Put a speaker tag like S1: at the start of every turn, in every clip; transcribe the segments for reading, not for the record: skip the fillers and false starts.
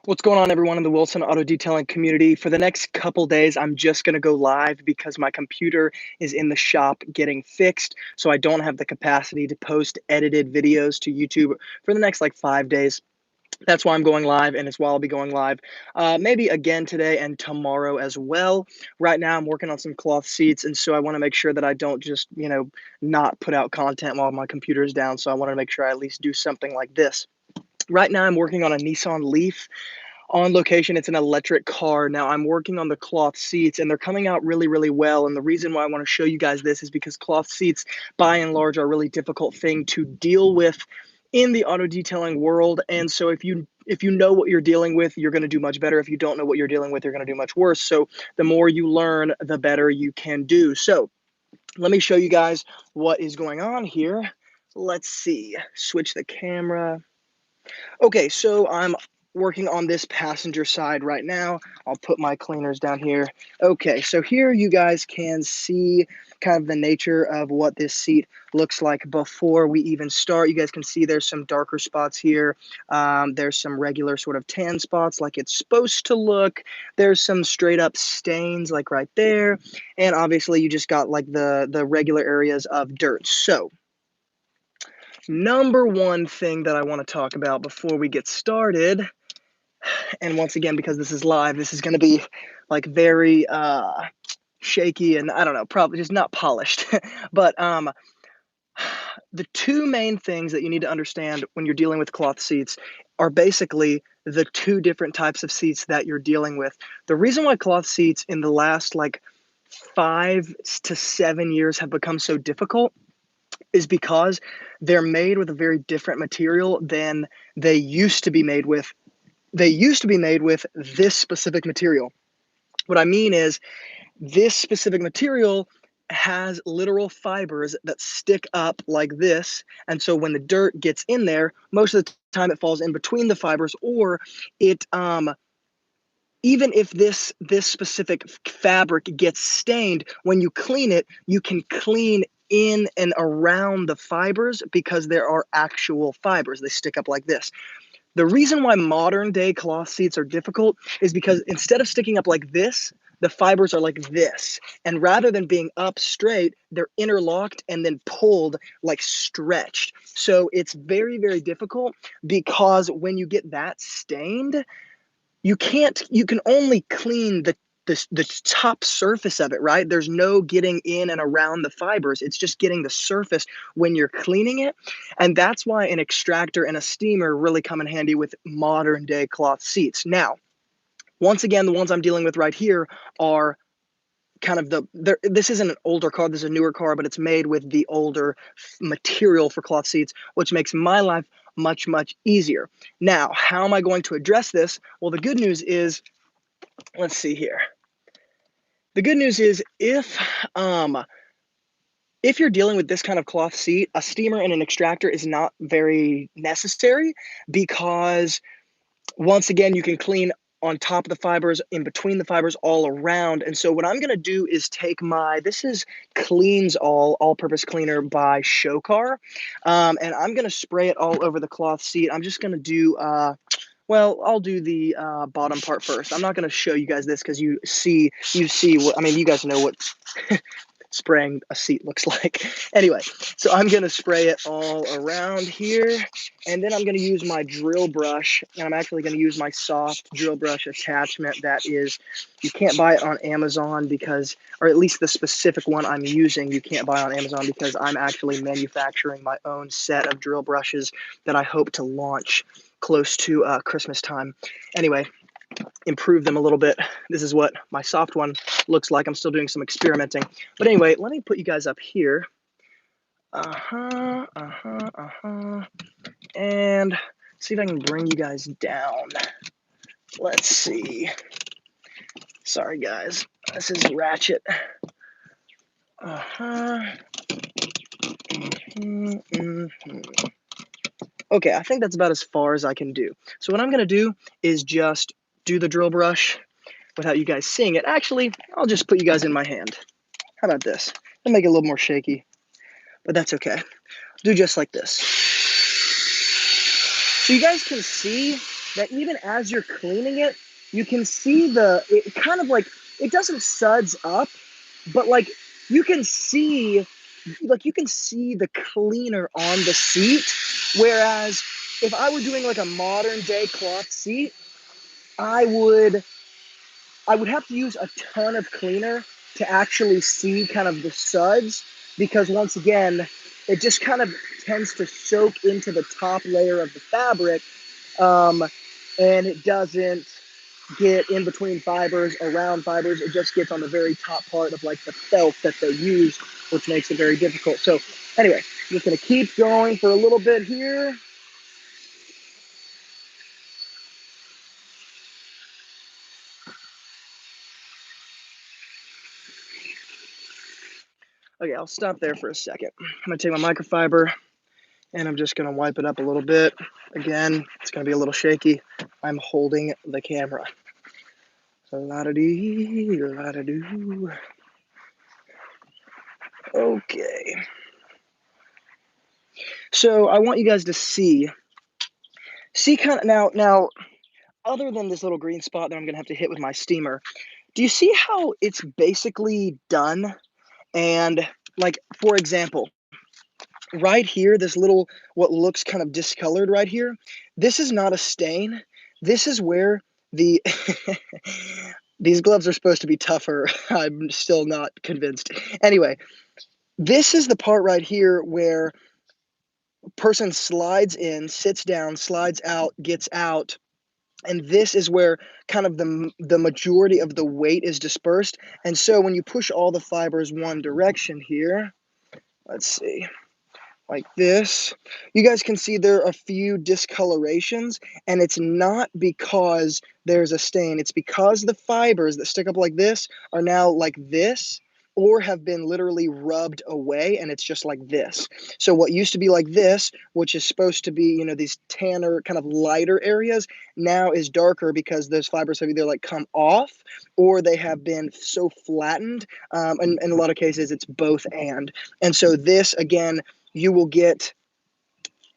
S1: What's going on, everyone in the Wilson Auto Detailing community? For the next couple days, I'm just going to go live because my computer is in the shop getting fixed. So I don't have the capacity to post edited videos to YouTube for the next like 5 days. That's why I'm going live, and it's why I'll be going live maybe again today and tomorrow as well. Right now, I'm working on some cloth seats, and so I want to make sure that I don't just, not put out content while my computer is down. So I want to make sure I at least do something like this. Right now, I'm working on a Nissan Leaf on location. It's an electric car. Now I'm working on the cloth seats and they're coming out really, really well. And the reason why I want to show you guys this is because cloth seats, by and large, are a really difficult thing to deal with in the auto detailing world. And so if you know what you're dealing with, you're going to do much better. If you don't know what you're dealing with, you're going to do much worse. So the more you learn, the better you can do. So let me show you guys what is going on here. Let's see. Switch the camera. Okay, so I'm working on this passenger side right now. I'll put my cleaners down here. Okay, so here you guys can see kind of the nature of what this seat looks like before we even start. You guys can see there's some darker spots here. There's some regular sort of tan spots like it's supposed to look. There's some straight up stains like right there. And obviously you just got like the regular areas of dirt. So number one thing that I want to talk about before we get started, and once again, because this is live, this is going to be like very shaky and I don't know, probably just not polished. But the two main things that you need to understand when you're dealing with cloth seats are basically the two different types of seats that you're dealing with. The reason why cloth seats in the last like 5 to 7 years have become so difficult is because they're made with a very different material than they used to be made with. They used to be made with this specific material. What I mean is, this specific material has literal fibers that stick up like this. And so when the dirt gets in there, most of the time it falls in between the fibers, or it even if this specific fabric gets stained, when you clean it, you can clean in and around the fibers because there are actual fibers. They stick up like this. The reason why modern day cloth seats are difficult is because instead of sticking up like this, the fibers are like this. And rather than being up straight, they're interlocked and then pulled like stretched. So it's very, very difficult because when you get that stained, you can only clean the top surface of it, right? There's no getting in and around the fibers. It's just getting the surface when you're cleaning it. And that's why an extractor and a steamer really come in handy with modern day cloth seats. Now, once again, the ones I'm dealing with right here are kind of this isn't an older car, this is a newer car, but it's made with the older material for cloth seats, which makes my life much, much easier. Now, how am I going to address this? Well, the good news is, let's see here. The good news is if you're dealing with this kind of cloth seat, a steamer and an extractor is not very necessary because once again, you can clean on top of the fibers, in between the fibers, all around. And so what I'm going to do is take this is Cleans all-purpose cleaner by Showcar. And I'm going to spray it all over the cloth seat. I'm just going to do, well, I'll do the bottom part first. I'm not going to show you guys this because you see what, I mean, you guys know what spraying a seat looks like. Anyway, so I'm going to spray it all around here, and then I'm going to use my drill brush, and I'm actually going to use my soft drill brush attachment that is, you can't buy it on Amazon because, or at least the specific one I'm using, you can't buy on Amazon because I'm actually manufacturing my own set of drill brushes that I hope to launch close to Christmas time. Anyway, improve them a little bit. This is what my soft one looks like. I'm still doing some experimenting. But anyway, let me put you guys up here. And see if I can bring you guys down. Let's see. Sorry, guys. This is ratchet. Okay, I think that's about as far as I can do. So what I'm going to do is just do the drill brush without you guys seeing it. Actually, I'll just put you guys in my hand. How about this? I'll make it a little more shaky, but that's okay. Do just like this. So you guys can see that even as you're cleaning it, you can see it kind of like, it doesn't suds up, but like you can see, you can see the cleaner on the seat. Whereas if I were doing like a modern day cloth seat, I would I would have to use a ton of cleaner to actually see kind of the suds, because once again, it just kind of tends to soak into the top layer of the fabric, um, and it doesn't get in between fibers, around fibers. It just gets on the very top part of like the felt that they use, which makes it very difficult. So anyway, I'm just gonna keep going for a little bit here. Okay, I'll stop there for a second. I'm gonna take my microfiber and I'm just gonna wipe it up a little bit. Again, it's gonna be a little shaky. I'm holding the camera. La-da-dee, la-da-doo. Okay. So I want you guys to see kind of now, other than this little green spot that I'm gonna have to hit with my steamer, do you see how it's basically done? And like, for example, right here, this little, what looks kind of discolored right here, this is not a stain. This is where the these gloves are supposed to be tougher. I'm still not convinced. Anyway, this is the part right here where person slides in, sits down, slides out, gets out, and this is where kind of the majority of the weight is dispersed. And so when you push all the fibers one direction here, let's see, like this, you guys can see there are a few discolorations, and it's not because there's a stain. It's because the fibers that stick up like this are now like this, or have been literally rubbed away, and it's just like this. So what used to be like this, which is supposed to be, these tanner kind of lighter areas, now is darker because those fibers have either like come off or they have been so flattened. And in a lot of cases, it's both and so this again, you will get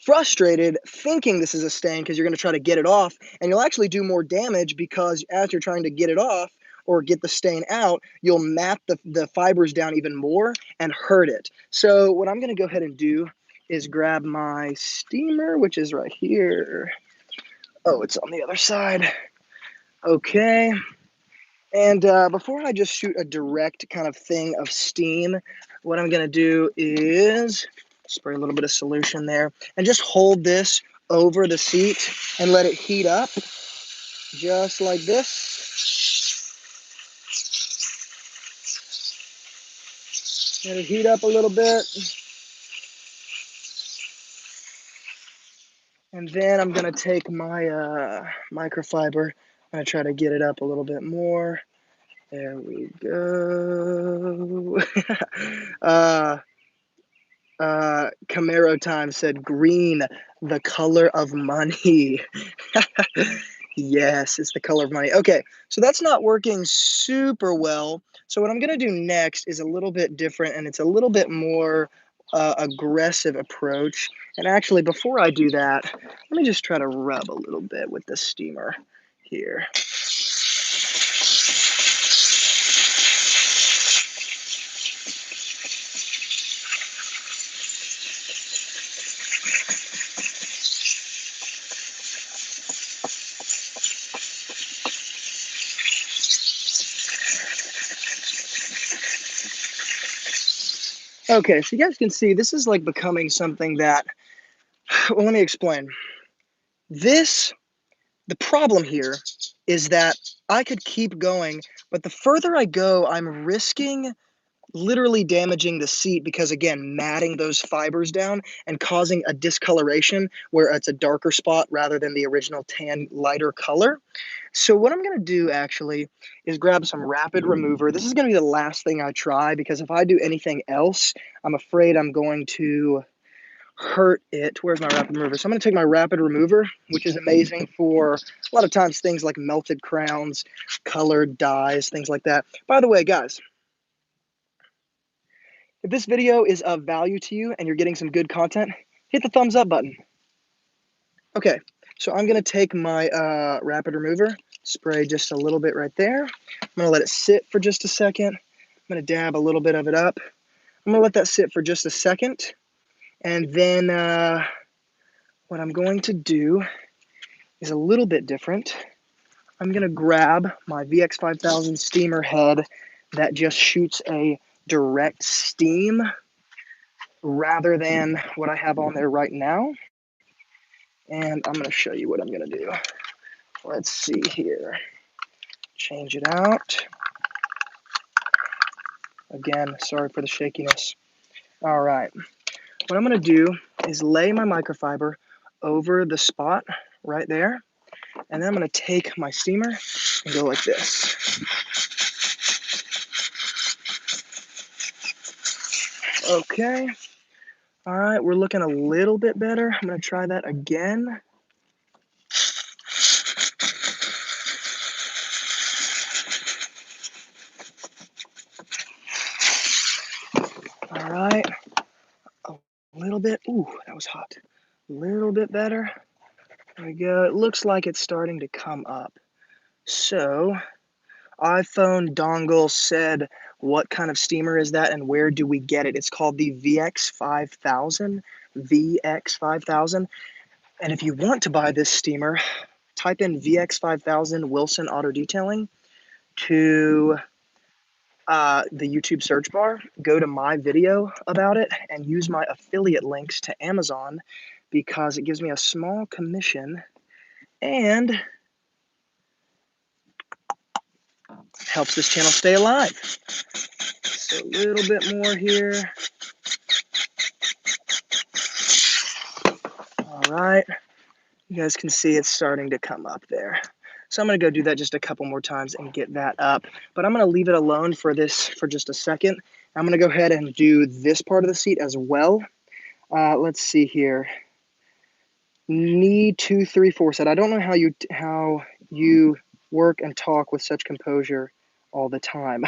S1: frustrated thinking this is a stain because you're going to try to get it off, and you'll actually do more damage because as you're trying to get it off or get the stain out, you'll mat the fibers down even more and hurt it. So what I'm going to go ahead and do is grab my steamer, which is right here. Oh, it's on the other side. Okay. And before I just shoot a direct kind of thing of steam, what I'm going to do is spray a little bit of solution there and just hold this over the seat and let it heat up just like this. Let it heat up a little bit. And then I'm going to take my microfiber. I'm going to try to get it up a little bit more. There we go. Camaro Time said green, the color of money. Yes, it's the color of money. Okay, so that's not working super well. So what I'm gonna do next is a little bit different, and it's a little bit more aggressive approach. And actually, before I do that, let me just try to rub a little bit with the steamer here. Okay, so you guys can see this is like becoming something that, well, let me explain. The problem here is that I could keep going, but the further I go, I'm risking literally damaging the seat because, again, matting those fibers down and causing a discoloration where it's a darker spot rather than the original tan lighter color. So what I'm going to do actually is grab some rapid remover. This is going to be the last thing I try because if I do anything else, I'm afraid I'm going to hurt it. Where's my rapid remover? So I'm going to take my rapid remover, which is amazing for a lot of times things like melted crowns, colored dyes, things like that. By the way, guys, if this video is of value to you and you're getting some good content, hit the thumbs up button. Okay, So I'm going to take my rapid remover, spray just a little bit right there. I'm going to let it sit for just a second. I'm going to dab a little bit of it up. I'm going to let that sit for just a second. And then what I'm going to do is a little bit different. I'm going to grab my VX5000 steamer head that just shoots a direct steam rather than what I have on there right now. And I'm going to show you what I'm going to do. Let's see here. Change it out. Again, sorry for the shakiness. All right. What I'm going to do is lay my microfiber over the spot right there. And then I'm going to take my steamer and go like this. Okay. All right, we're looking a little bit better. I'm going to try that again. All right. A little bit. Ooh, that was hot. A little bit better. There we go. It looks like it's starting to come up. So, iPhone dongle said, what kind of steamer is that and where do we get it? It's called the VX5000. VX5000. And if you want to buy this steamer, type in VX5000 Wilson Auto Detailing to the YouTube search bar, go to my video about it, and use my affiliate links to Amazon because it gives me a small commission and helps this channel stay alive. So a little bit more here. All right. You guys can see it's starting to come up there. So I'm going to go do that just a couple more times and get that up. But I'm going to leave it alone for this for just a second. I'm going to go ahead and do this part of the seat as well. Let's see here. Need 234 said, I don't know how you work and talk with such composure all the time.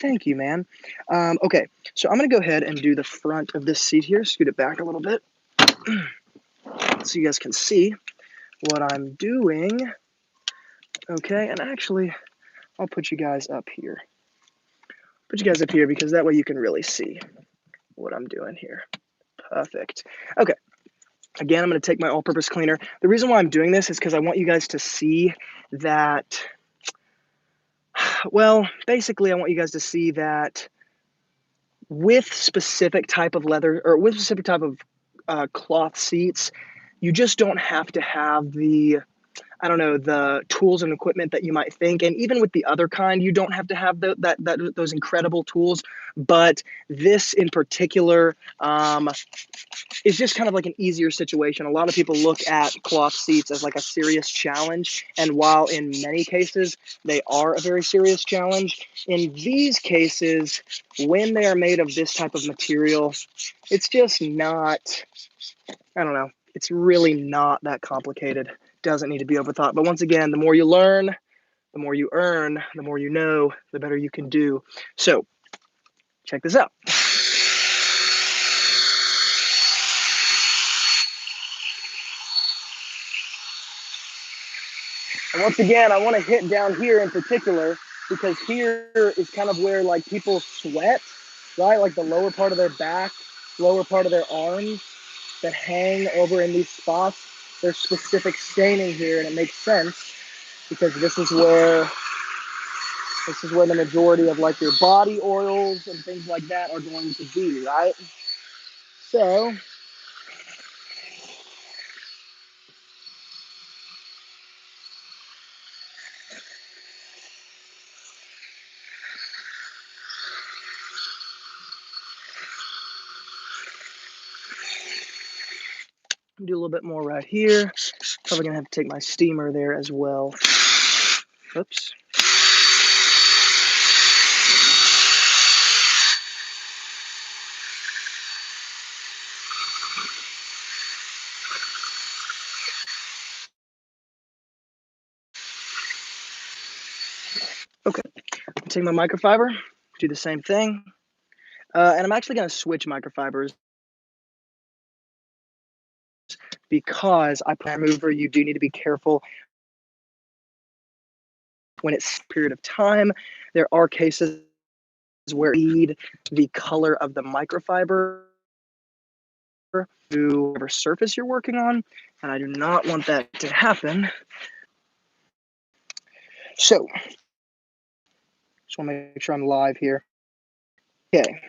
S1: Thank you, man. Okay, so I'm going to go ahead and do the front of this seat here. Scoot it back a little bit so you guys can see what I'm doing. Okay, and actually, I'll put you guys up here. Put you guys up here because that way you can really see what I'm doing here. Perfect. Okay. Again, I'm going to take my all-purpose cleaner. The reason why I'm doing this is because I want you guys to see that, well, basically I want you guys to see that with specific type of leather or with specific type of cloth seats, you just don't have to have the, I don't know, the tools and equipment that you might think. And even with the other kind, you don't have to have those incredible tools. But this in particular is just kind of like an easier situation. A lot of people look at cloth seats as like a serious challenge. And while in many cases they are a very serious challenge, in these cases, when they are made of this type of material, it's just not, I don't know, it's really not that complicated. Doesn't need to be overthought. But once again, the more you learn, the more you earn, the more you know, the better you can do. So check this out. And once again, I want to hit down here in particular because here is kind of where like people sweat, right? Like the lower part of their back, lower part of their arms that hang over in these spots. There's specific staining here, and it makes sense because this is where the majority of like your body oils and things like that are going to be, right? So do a little bit more right here. Probably gonna have to take my steamer there as well. Oops. Okay, take my microfiber, do the same thing. And I'm actually gonna switch microfibers because I prime mover, you do need to be careful when it's a period of time. There are cases where you need the color of the microfiber to whatever surface you're working on, and I do not want that to happen. So, just want to make sure I'm live here. Okay.